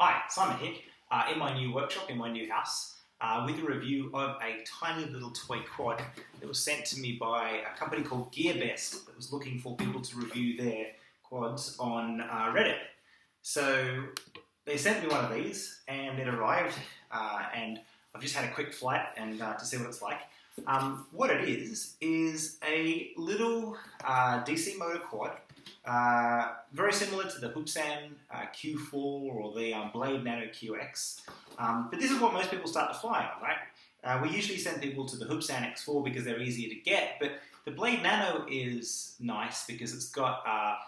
Hi, Simon here, in my new workshop, in my new house, with a review of a tiny little toy quad that was sent to me by a company called Gearbest that was looking for people to review their quads on Reddit. So they sent me one of these and it arrived and I've just had a quick flight and to see what it's like. What it is a little DC motor quad. Very similar to the Hoopsan Q4 or the Blade Nano QX, but this is what most people start to fly on, right? We usually send people to the Hoopsan X4 because they're easier to get, but the Blade Nano is nice because it's got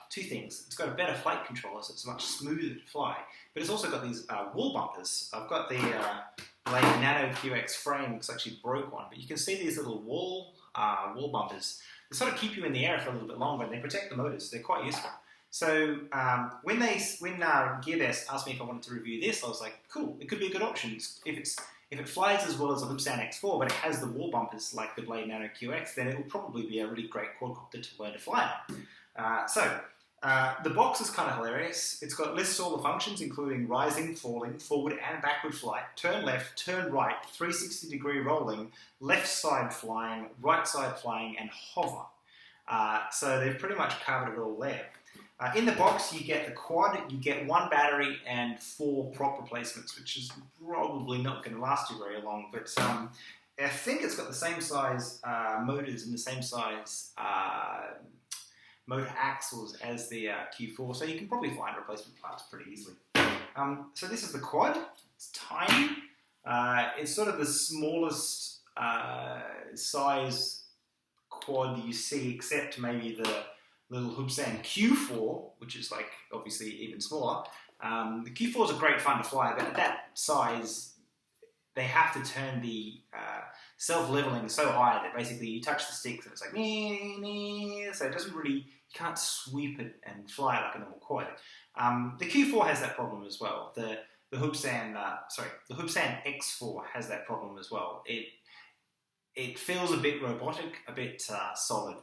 two things. It's got a better flight controller, so it's much smoother to fly, but it's also got these wall bumpers. I've got the Blade Nano QX frame, because I actually broke one, but you can see these little wall bumpers. They sort of keep you in the air for a little bit longer, and they protect the motors. They're quite useful. So when Gearbest asked me if I wanted to review this, I was like, cool, it could be a good option. If it flies as well as a Hoopsan X4, but it has the wall bumpers like the Blade Nano QX, then it will probably be a really great quadcopter to learn to fly on. The box is kind of hilarious. It's got lists all the functions, including rising, falling, forward and backward flight, turn left, turn right, 360-degree rolling, left side flying, right side flying, and hover. So they've pretty much covered it all there. In the box, you get the quad, you get one battery and 4 prop replacements, which is probably not going to last you very long, but I think it's got the same size motors and the same size motor axles as the Q4, so you can probably find replacement parts pretty easily. So this is the quad. It's tiny. It's sort of the smallest size quad you see, except maybe the little Hoopsan Q4, which is like obviously even smaller. The Q4 is a great fun to fly, but at that size, they have to turn the self-leveling so high that basically you touch the sticks and it's like nee, nee, so it doesn't really, you can't sweep it and fly like a normal quad. The Q4 has that problem as well. The Hoopsan X4 has that problem as well. It feels a bit robotic, a bit solid,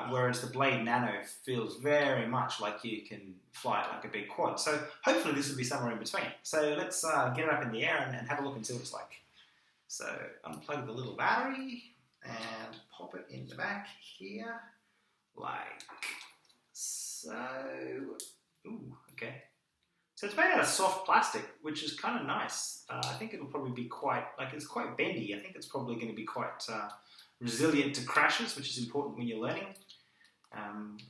whereas the Blade Nano feels very much like you can fly it like a big quad. So hopefully this will be somewhere in between. So let's get it up in the air and have a look and see what it's like. So unplug the little battery and pop it in the back here, like so. Ooh, okay. So it's made out of soft plastic, which is kind of nice. I think it'll probably be quite, it's quite bendy. I think it's probably going to be quite resilient to crashes, which is important when you're learning.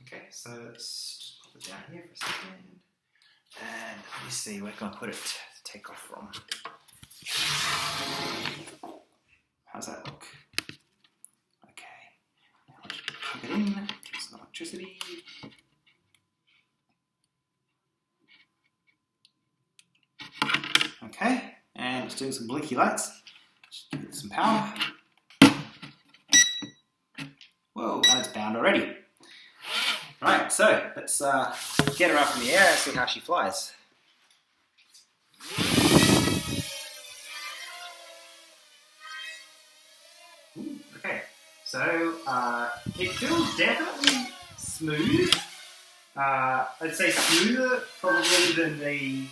Okay, so let's just pop it down here for a second. And let me see, where can I put it to take off from? How's that look? Okay, now I'll just plug it in, get some electricity. Okay, and just doing some blinky lights. Just give it some power. Whoa, and it's bound already. Right, so let's get her up in the air and see how she flies. Ooh, okay, so it feels definitely smooth. I'd say smoother probably than the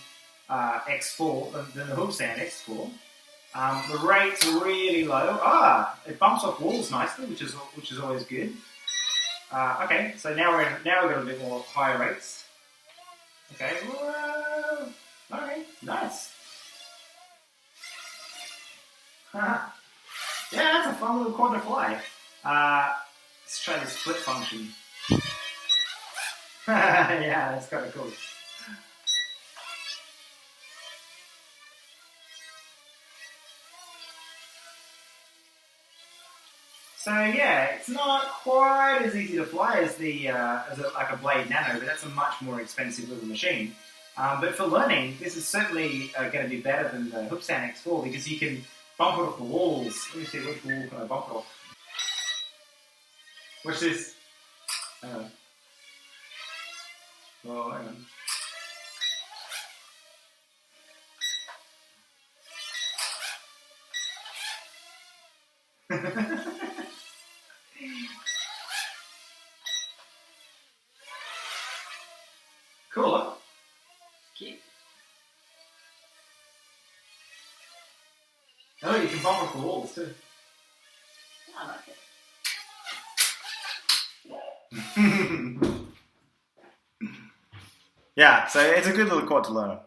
X4, than the Hoopsan X4. The rate's really low. It bumps off walls nicely, which is always good. Okay, so now we've got a bit more higher rates. Okay, whoa. Okay, nice. Yeah, that's a fun little quad to fly. Let's try the split function. Yeah, that's kind of cool. So yeah, it's not quite as easy to fly as like a Blade Nano, but that's a much more expensive little machine. But for learning, this is certainly going to be better than the Hoopsan X4 because you can bump it off the walls. Let me see, which wall can I bump it off? Watch this. Hang on. Oh, hang on. Cool, huh? Cute. Oh, you can bump off the walls too. I like it. Yeah, so it's a good little quad to learn.